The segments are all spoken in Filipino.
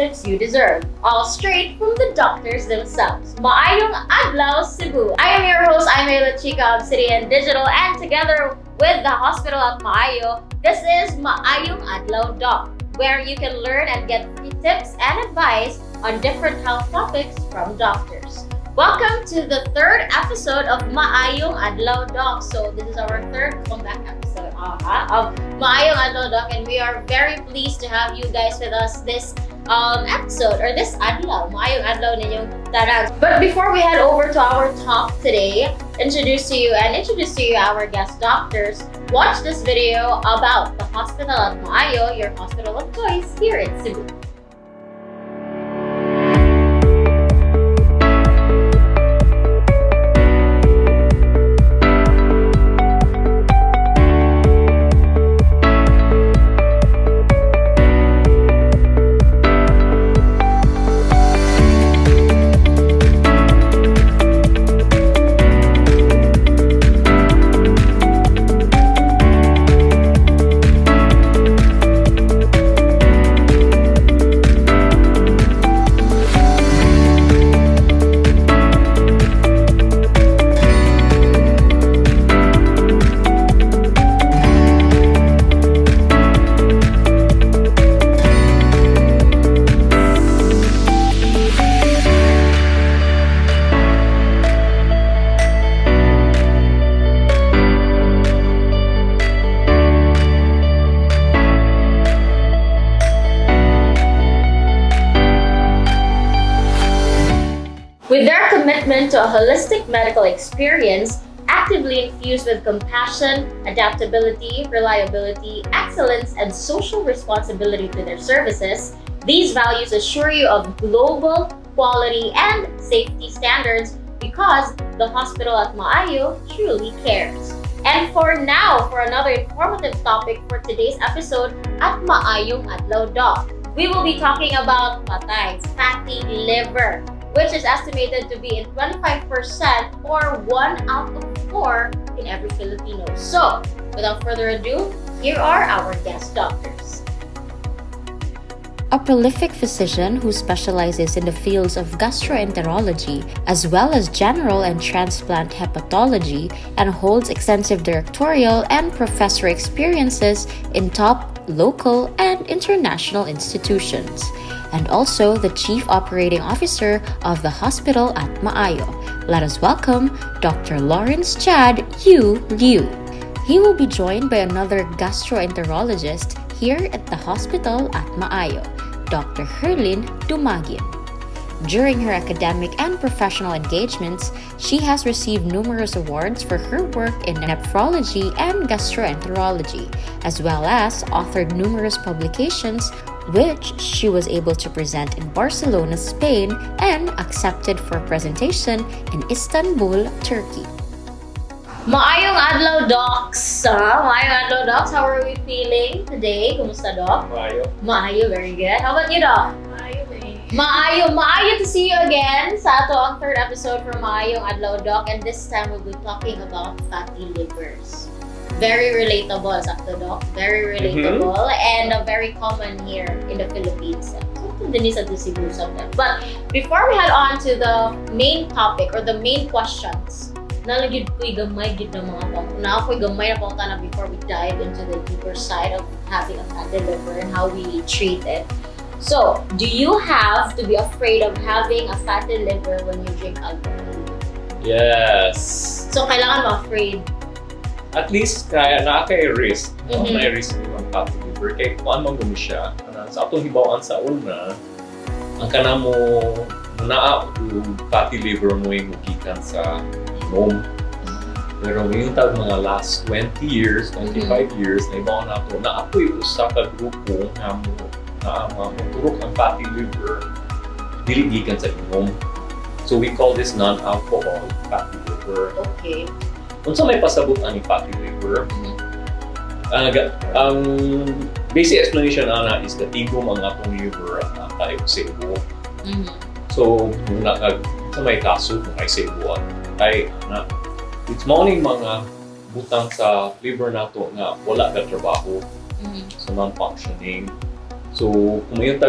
tips you deserve, all straight from the doctors themselves. Maayong Adlaw, Cebu. I am your host, I'm Ayla Chica of City and Digital, and together with the hospital at Maayo, this is Maayong Adlaw Doc, where you can learn and get free tips and advice on different health topics from doctors. Welcome to the third episode of Maayong Adlaw Doc. So this is our third comeback episode of Maayong Adlaw Doc, and we are very pleased to have you guys with us this episode, or this adlaw, Maayong Adlaw ninyong tanan. But before we head over to our talk today, introduce to you our guest doctors, watch this video about the hospital at Maayo, your hospital of choice here in Cebu. With their commitment to a holistic medical experience, actively infused with compassion, adaptability, reliability, excellence, and social responsibility to their services, these values assure you of global quality and safety standards because the hospital at Maayo truly cares. And for another informative topic for today's episode at Maayong Adlaw Doc, we will be talking about fatty liver, which is estimated to be in 25% or 1 out of 4 in every Filipino. So, without further ado, here are our guest doctors. A prolific physician who specializes in the fields of gastroenterology as well as general and transplant hepatology and holds extensive directorial and professor experiences in top local and international institutions, and also the Chief Operating Officer of the hospital at Maayo. Let us welcome Dr. Lawrence Chad Yu Liu. He will be joined by another gastroenterologist here at the hospital at Maayo, Dr. Herlin Dumagin. During her academic and professional engagements, she has received numerous awards for her work in nephrology and gastroenterology, as well as authored numerous publications which she was able to present in Barcelona, Spain, and accepted for presentation in Istanbul, Turkey. Maayong Adlaw Docs! Maayong Adlaw Docs, how are we feeling today? Kumusta, Doc? Maayo, very good. How about you, Doc? Maayo to see you again sa ato ang third episode for Maayong Adlaw Doc, and this time we'll be talking about fatty livers. Very relatable, sakto, Doc. Very relatable and very common here in the Philippines. Something din sa Cebu sometimes. But before we head on to the main topic or the main questions, nalagid ko'y gamay gid na mga pang. Na ako'y gamay na pang tanong before we dive into the deeper side of having a fatty liver and how we treat it. So, do you have to be afraid of having a fatty liver when you drink alcohol? Yes. So, kailangan mo afraid. At least kaya na kay risk. May risk ng fatty liver. Kaya kung ano gumi siya, sa atong hibawaan sa una, ang kana mo naa fatty liver mo yung mugikan sa inom. Pero yung tag mga last 20 years, 25 years, na ibaw na ito, na ako'y usa ka grupo na maturok ang fatty liver, diligikan sa inom. So we call this non-alcohol fatty liver. Okay. Kung sa may pasabot ang fatty liver, ang basic explanation na is katigom ang atong liver at kayo-sebo. So, sa may kaso, kung kayo-sebo ay it's morning mga butang sa liver nato nga wala ka trabaho, so non-functioning. So, kung yung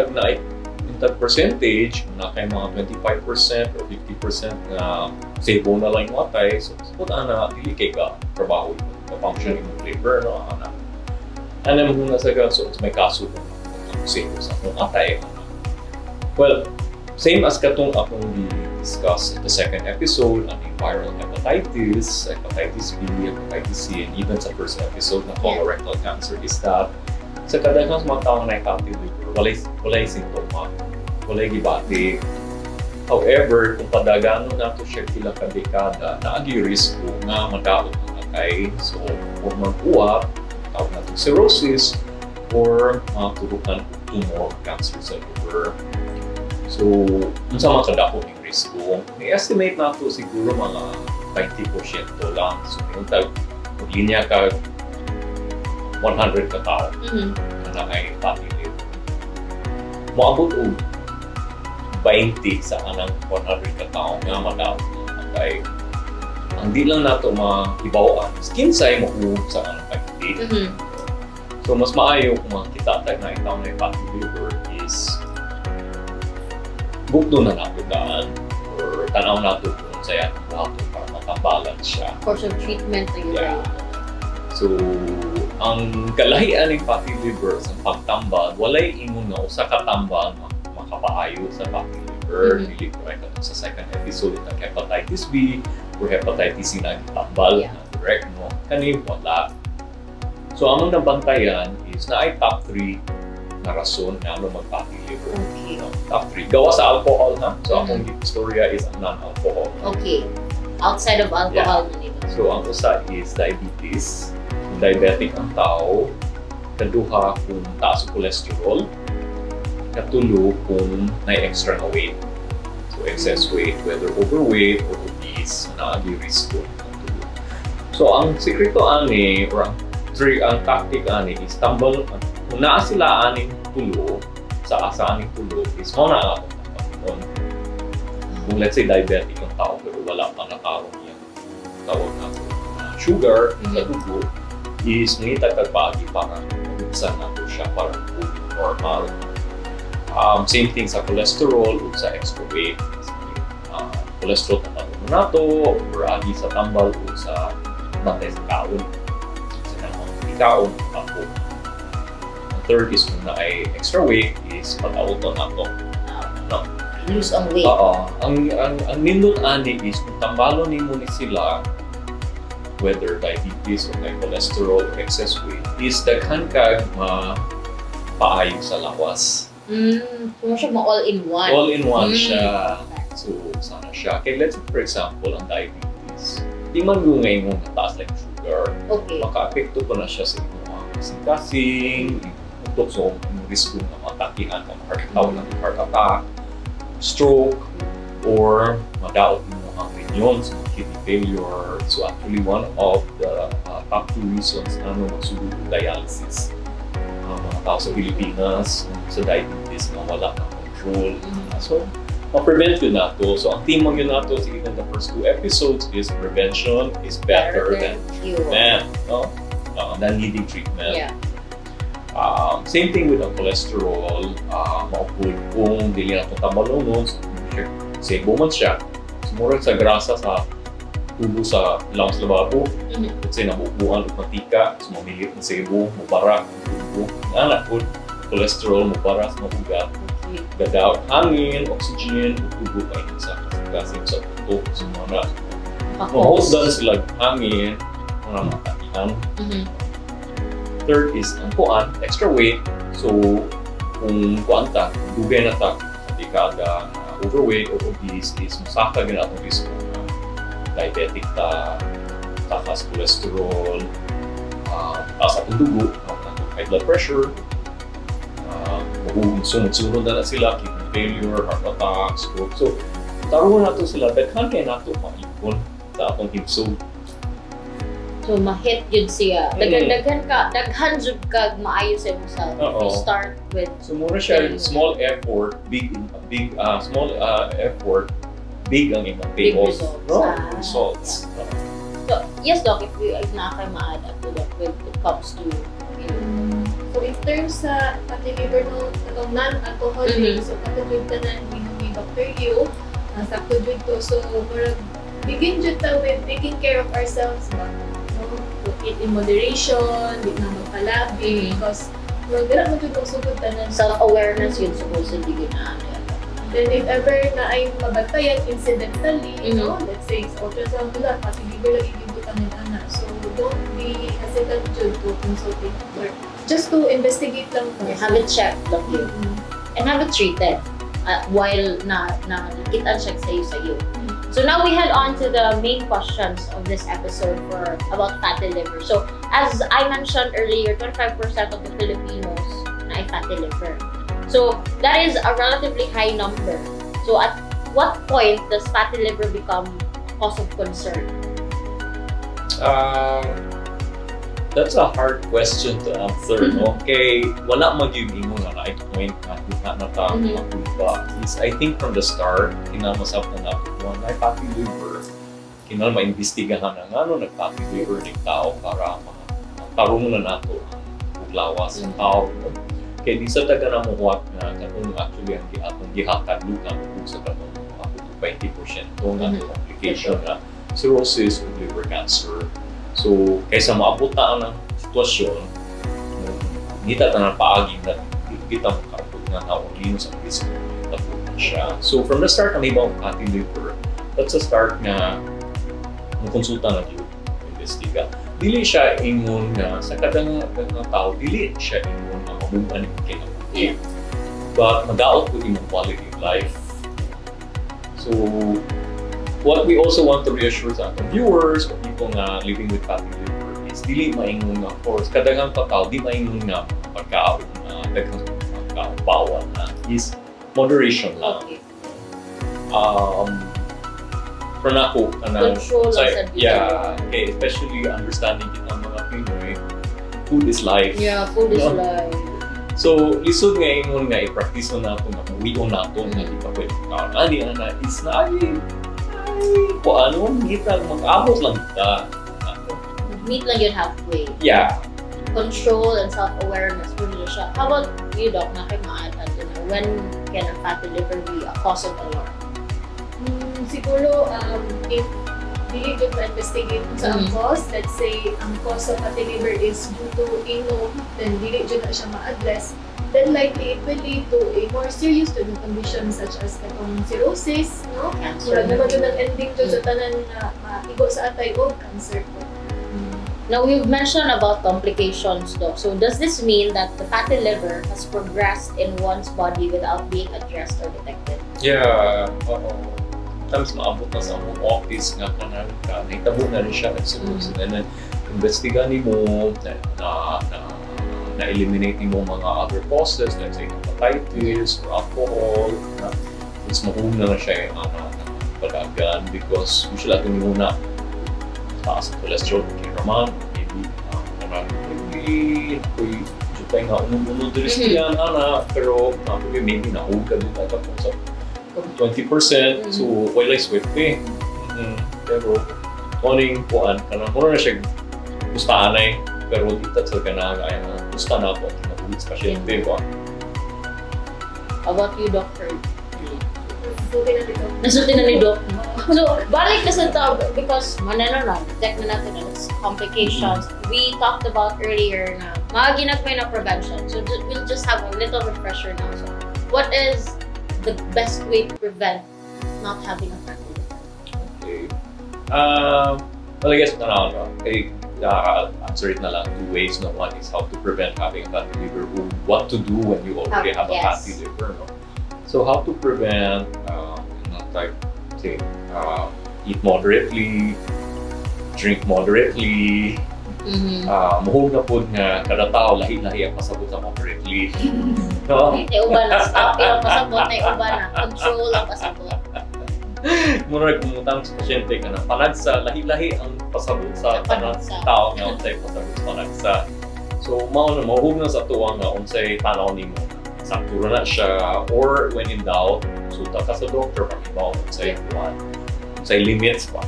tag percentage, kung na kay mga 25% or 50% na sabo na lang yung atay, so puta na, dili kay ka trabaho yung function yung labor, no? Ano mo na sa so may kaso kung sabo sa atong atay. Well, same as katong akong discuss in the second episode, ang viral hepatitis, hepatitis B, hepatitis C, and even sa first episode na colorectal cancer is that sa kadaghan sa mga taong na fatty liver, walay simptoma, walay gibati. However, kung padagano nato siya kila ka dekada, naagi risko nga madaot ang atay. So, kung mag-uwa, tawag natin cirrhosis, or turukan tumor, cancer sa liver. So, unsa man kadako ng risko, i-estimate nato siguro mga 20% lang. So, yung linya ka 100 ka tao na ay fatty liver. Moabot og 20 sa anang 100 ka tao nga madaot ang atay. Ang di lang nato maibawan, kinsay mo sa anang 20. So, mas maayo kung makita tayo na itaw na fatty liver is bukdo na nato daan or tanaw nato kung saya nato para matambalan siya. Course of treatment na yun. Yeah. So, ang kalahian ng fatty liver sa pagtambal, walay ingon na usa ka tambal makapaayo sa fatty liver. Dili correct na sa second episode ng hepatitis B or hepatitis C na tambal na direct mo. Kani wala. So, among nabantayan is na ay top 3 na rason na ano mag-fatty liver. Okay. Top 3. Gawa sa alcohol na. So, akong istorya is ang non-alcohol. Okay. Outside of alcohol na nito. So, ang usa is diabetes. Kung diabetic ang tao, kaduha kung taas ang cholesterol, katulo kung na-extra na weight. So, excess weight, whether overweight or obese, naagi risko. So, ang sekreto ani, or ang tactic ani is tambal, kung naa sila aning tulo, sa asa aning tulo, is mo na ako ng kung let's say diabetic ang tao, pero wala pa nakaroon yan, tawag na sugar sa dugo, is mangita kagpagi para mabuksan nato siya para normal. Same thing sa cholesterol o sa extra weight. Cholesterol na nato or agi sa tambal o sa matay sa kaon. Sa ikaon, ako. Ang third is kung na ay extra weight is pag-auto nato. No? Lose ang weight. Ang nindot ani is kung tambalo nimo ni sila, whether diabetes or may cholesterol or excess weight, is daghan kag paayo sa lawas. Kung siya all-in-one. All-in-one siya. So, sana siya. Okay, let's say, for example, ang diabetes. Di man yung ngayon mong nataas like sugar. Okay. Maka-apekto pa na siya sa inyong kasing-kasing, so, yung risk na matakihan ka, heart attack, stroke, or madaot yung mga renyons, kidney failure. So, actually, one of the top 2 reasons na magsugod dialysis. Mga tao sa Pilipinas, sa diabetes na wala ng control. So, ma-prevent yun nato. So, ang team yun nato sa even the first 2 episodes is prevention is better than treatment. No? Than needing treatment. Yeah. Same thing with ang cholesterol. Maupod kung dili na itong tamalunod, sebo man siya. Sumurag sa grasa sa tubo sa lungs lababo. Let's say, nabubuan o matika, so mamilit ng sebo, mubara, tubo. Anak po, cholesterol, mubara sa mabugat. Gadaw, hangin, oxygen, tubo kayo sa kasing sa puto. So, mga mahosdan sila hangin, mga matakihan. Third is ang kuan, extra weight. So, kung kuan ta, dugay na ta, hindi ka overweight or obese, is masaka gina atong risk na diabetic ta, takas cholesterol, taas atong dugo, high blood pressure, sunod-sunod na sila, kidney failure, heart attack, stroke. So, taruhan nato sila, daghan kaya nato maipon sa atong hipsog. So, ma-hit yun siya. Daghan jud kag maayo sa imong self. You start with... So, muna siya, small effort, small effort, big ang imong payoff. Results. So, yes, Doc, if na kayo ma-add up to that when it comes to, so in terms sa fatty liver no, katong non-alcoholic, Mhm. so katong tanan ni Dr. Yu, sakto jud to. So, murag begin jud ta with taking care of ourselves ba. No? To eat in moderation, di na magpalabi, because murag dira mo jud kung sugod tanan. Self-awareness yun supposedly gina. Then if ever na ay mabantayan incidentally, no, Mhm. let's say ultrasound wala, fatty liver lagi gibutangan ana. So don't be hesitant to consult a doctor. Just to investigate lang first. Have it checked lang yun. Mhm. And have it treated while nakita check sa iyo. So now we head on to the main questions of this episode for about fatty liver. So as I mentioned earlier, 25% of the Filipinos na ay fatty liver. So that is a relatively high number. So at what point does fatty liver become a cause of concern? That's a hard question to answer, no? Kay wala mag-yung nga right point na ta Mhm. makuha. Is I think from the start, kinamasap na kung may fatty liver, kinal maimbestigahan na nga nag-fatty liver ng tao para tarungan na nato ang lawas ng tao. No? Kaya di sa taga na muhuat na kanong actually ang atong gihatag luka kung sa kanong up to 20% itong Mhm. complication na cirrhosis o liver cancer. So, kaysa maabot na ng sitwasyon, nita na paagi na kita makaabot na tao linos ang risk na siya. So, from the start, ang ibang fatty liver, that's a start na konsulta na yung investiga. Dili siya ingon nga sa kadang tao, dili siya ingon nga mabubuan yung kinabuhi. But mag-out ko yung quality of life. So, what we also want to reassure sa ating viewers o people nga living with fatty liver is dili maingon nga, of course, kadaghang tao, di maingon nga pagkaabot na daghang pagkabawal na is moderation lang. Okay. From ako, Control lang sa yeah, okay, especially understanding kita mga Pinoy, food is life. Yeah, food is No? life. So, lisod nga ingon nga i-practice na nato nga uwion nato nga di pa pwede kaon. Ani ana is na ay kung ano, kita mag-abot lang kita. Meet lang yun halfway. Yeah. Control and self-awareness for siya. How about you, Doc? When can a fatty liver be a cause of alarm? Siguro, if dili jud ma-investigate kung sa ang Mhm. cause, let's say ang cause sa fatty liver is due to inom, then dili jud na siya ma-address, then likely it will lead to a more serious condition such as katong cirrhosis, no? Cancer. Mura naman yun ang ending jud sa tanan na maigo sa atay o cancer po. Now, we've mentioned about complications, Doc. So, does this mean that the fatty liver has progressed in one's body without being addressed or detected? Yeah. Sometimes maabot na sa among office nga kanan ka, nahitabo na rin siya nagsusunod. And then, investigahan mo na-eliminate mo mga other causes, let's say hepatitis or alcohol. Mas mahuli na siya yung pag-agan because usually atin muna taas ang cholesterol, okay naman, maybe tayo nga unong-unong yan, pero maybe nahugad din tayo kung sa 20%, so wala swiftly. Pero kuning kuan kanang mura na siya gustaanay pero dito sa kanang ay gusta na po na pasyente ko. How about you, Doctor? Okay na dito. Nasulti na ni Doc. So, balik na sa tao because detect na natin na it's complications. We talked about earlier na mga ginagmay na prevention. So, we'll just have a little refresher now. So, what is the best way to prevent not having a fatty liver? Okay. Well, I guess answer it na lang two ways. No? One is how to prevent having a fatty liver, or what to do when you already have a Yes. fatty liver. No? So how to prevent, eat moderately, drink moderately, muhog na po nga kada tao lahi-lahi ang pasabot sa moderately. No? Uban na stop. Pero pasabot na uban na. Control ang pasabot. Muna kumutang sa pasyente ka na panagsa, lahi-lahi ang pasabot sa tanang tao nga unsay pasabot sa panagsa. So mahuhog na sa tuwa nga unsay tanaw nimo. Saktura na siya, or when in doubt, konsulta ka sa doctor para ibaw unsay kuan, unsay limits pa.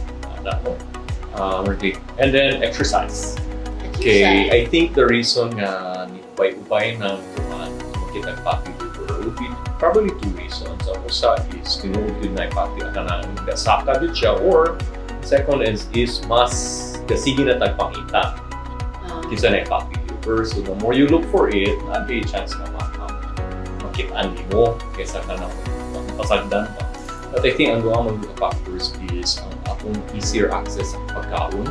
And then exercise. Okay, I think the reason nga upay ng kuhan makita fatty liver would be probably two reasons. Ang usa is tinuod yun na fatty kanang gasaka din siya, or second is mas kasigi na tagpangita kinsa na fatty liver. So the more you look for it, may chance ka makitaan mo kaysa ka na pasagdan pa. But I think ang duha mga factors is ang atong easier access sa pagkaon.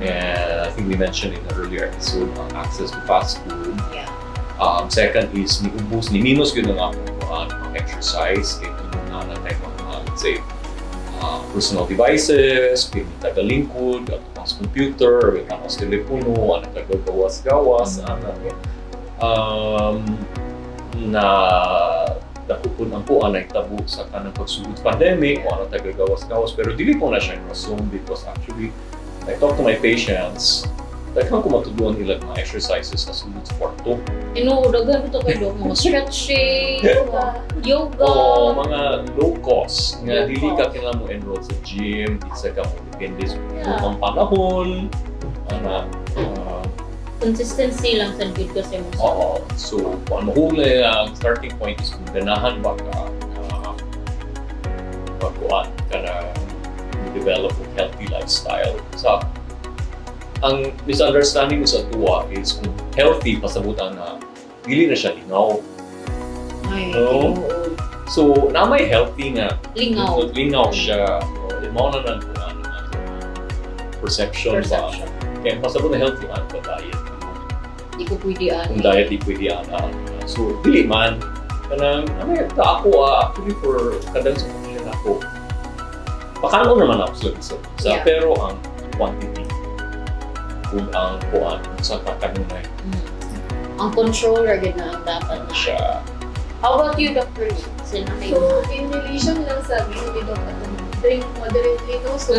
And I think we mentioned in the earlier episode ang access to fast food. Yeah. Second is minus yun ang mga exercise, kaya na tayo mga, let's say, personal devices, tagalingkod, at mas computer, at mas telepono, at tagagawas-gawas, na dakupon ang kuan ay tabo sa kanang pagsugod pandemic o ano tagagawas-gawas, pero dili ko na siya assume because actually I talk to my patients, daghang ko matuduan nila mga exercises sa sulod sa kwarto. Dagan ito kayo, mga stretching, yoga. O mga low cost, nga Low dili ka cost. kailangan mo enroll sa gym, isa ka mo depende sa ang panahon, Consistency lang sa good kasi mo. Oo. So, kung mahuli ang starting point is kung ganahan ba ka magkuhan ka na develop a healthy lifestyle. So, ang misunderstanding mo sa tuwa is kung healthy, pasabutan na dili na siya lingaw. Ay, No? So, na may healthy nga. lingaw. Lingaw siya. Mo na lang kung ano ang perception ba. Kaya pasabot na healthy man ka diet. Hindi ko pwede Kung diet di pwede so, dili man. Kanang, ako actually for kadang sa pamilya ako. Pakano naman ako sa Yeah. pero ang quantity kung ang kuan sa kakanunay Ang controller gid na ang dapat na. siya. How about you, Dr. Lee? So, in relation lang sa ni Doc, drink moderately, no? So,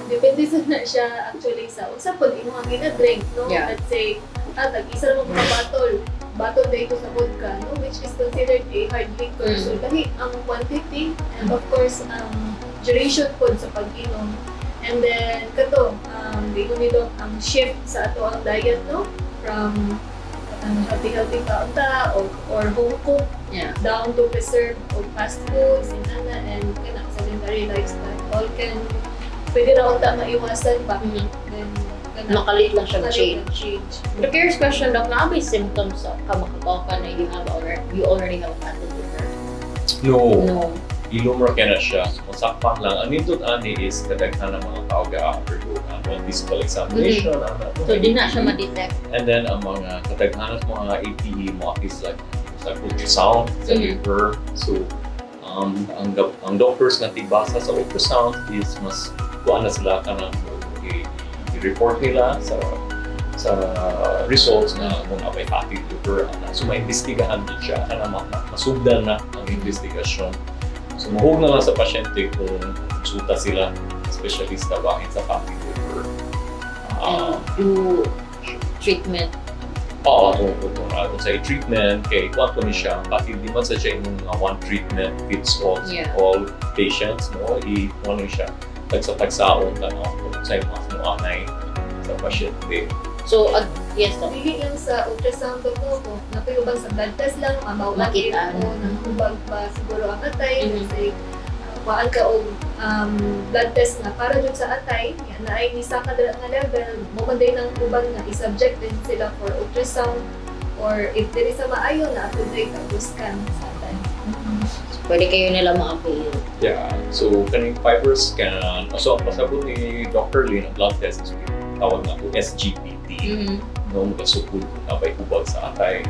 depende sa na siya actually sa unsa pud imo ang gina-drink, no? Yeah. Let's say, tag-isa lang mga bottle dito sa vodka, no? Which is considered a hard liquor. So, dahil ang quantity and of course, ang duration po sa pag-inom. And then, kato, dito ni Doc, ang shift sa ato ang diet, no? From healthy kaunta or home cook down to preserved or fast foods and kana sedentary lifestyle. All can pwede na unta maiwasan ba? Then Makalit lang siya makalit change. lang change. The curious question, Doc, na may symptoms ka makatoka na you already have fatty liver? No. Ilum ra kaya na siya. Masakpan lang. Ang nindot ani is kadaghan ng mga tao ga-undergo ang physical examination. So, di na siya ma-detect. And then ang mga kadaghanan ng mga APE, mga is like sa ultrasound, sa liver. So, ang doctors na tigbasa sa ultrasound is mas kuan na sila ka ng i-report nila sa results na kung may fatty liver. So, maimbestigahan din siya. Masugdan na ang investigasyon. So, mahog na lang sa pasyente kung konsulta sila specialista bakit sa fatty liver. And do treatment. Oo, kung sa treatment, kay kung ni siya, bakit di man sa siya yung one treatment fits all patients, no? I-ano siya, tagsa-tagsaon, kung sa yung mga anay sa pasyente. So, yes, Doc. Dili lang sa ultrasound ko kung napayubang sa blood test lang, mamawakin Makita. ko nang hubag ba siguro ang atay. Kasi kuhaan ka og blood test nga para dun sa atay, na ay nisa ka nga level, mumanday ng hubag nga i-subject din sila for ultrasound or if dili sa maayo na ato day ka scan sa atay. Pwede kayo nila ma-avail. Yeah, so kaning fiber scan, so ang pasabot ni Dr. Lin, ang blood test is tawag na po SGPT. Nung kasukod na may hubag sa atay.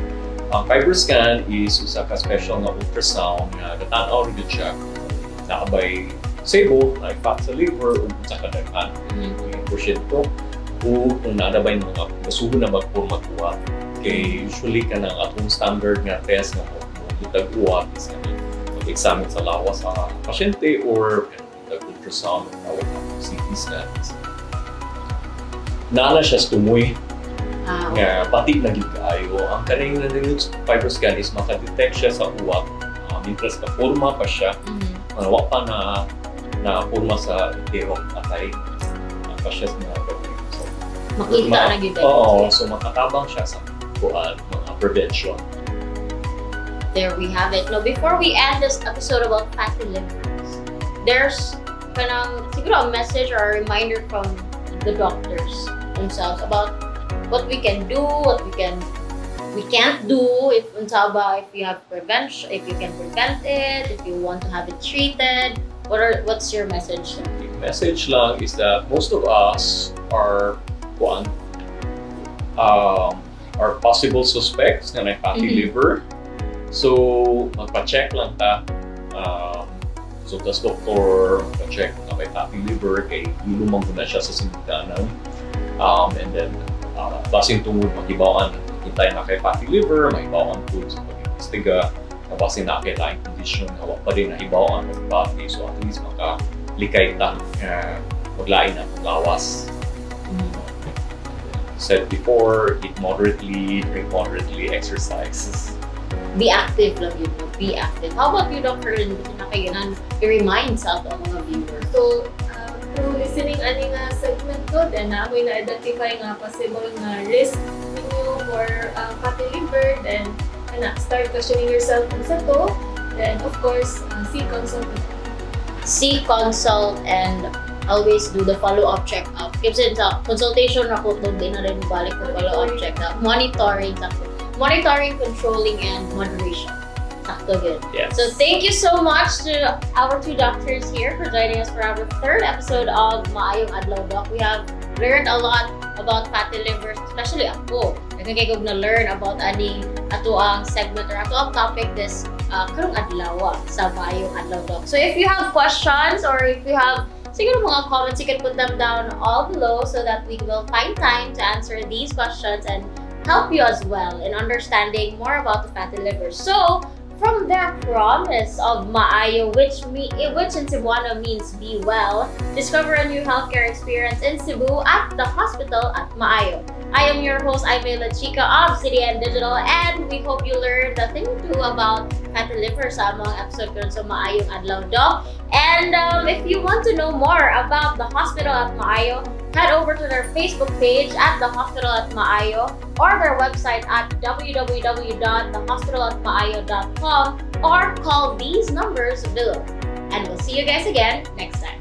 Ang fiber scan is usa ka special nga ultrasound nga natanaw rin siya nakabay sabo, like fat sa liver o sa kadaghan. Yung porsyento o kung naanabay mga masugo na magpurmatuwa. Kay usually ka ng atong standard nga test na mag-uwat is mag-examine sa lawas sa pasyente or ultrasound tawag na CT scans. Nana siya tumoy nga pati na gid kaayo. Ang kaning fiber scan is makadetect siya sa uwat. Mientras ka forma pa siya, wa pa na forma sa intero atay. Pa siya na gawin. So, Makita na gid. Oo, so makatabang siya sa mga prevention. There we have it. Now, before we end this episode about fatty livers, there's siguro a message or a reminder from the doctors themselves about what we can do, what we can't do, if you have prevention, if you can prevent it, if you want to have it treated. What's your message? The message lang is that most of us are possible suspects na may fatty liver. So, magpa-check lang ta. So, tas doktor magpa-check na may fatty liver kay ilumang ko na siya sa sinigdanan. And then, basin tungod maghibawaan, hintay na kay fatty liver, maghibawaan po sa pag-imbestiga, na basin na kay laing condition, hawa pa rin nahibawaan mag-fatty. So, at least makalikay ta, maglain na maglawas. Said before, eat moderately, drink moderately, exercise. Be active lang yun. Be active. How about you, Dr. Lynn? I-remind sa ato ang mga viewers. So, through listening ani nga segment ko, then amoy na-identify nga possible nga risk ninyo for fatty liver, then start questioning yourself kung sa to. Then, of course, seek consult and always do the follow-up check-up. Kasi sa consultation na ko, din na rin balik ng follow-up check-up. Monitoring, controlling, and moderation. Sakto good. Yes. So thank you so much to our two doctors here for joining us for our third episode of Maayong Adlaw, Doc. We have learned a lot about fatty livers, especially ako. Nagkakigog na learn about ani ato ang segment or ato ang topic this karong adlaw sa Maayong Adlaw, Doc. So if you have questions or if you have siguro mga comments, you can put them down all below so that we will find time to answer these questions and help you as well in understanding more about the fatty liver. So, from their promise of Maayo, which in Cebuano means be well, discover a new healthcare experience in Cebu at the hospital at Maayo. I am your host, Maayong Adlaw of City and Digital, and we hope you learned a thing or two about fatty liver sa mga episode ko sa Maayong Adlaw, Doc. And if you want to know more about the hospital at Maayo, head over to their Facebook page at the Hospital at Maayo or their website at www.thehospitalatmaayo.com or call these numbers below. And we'll see you guys again next time.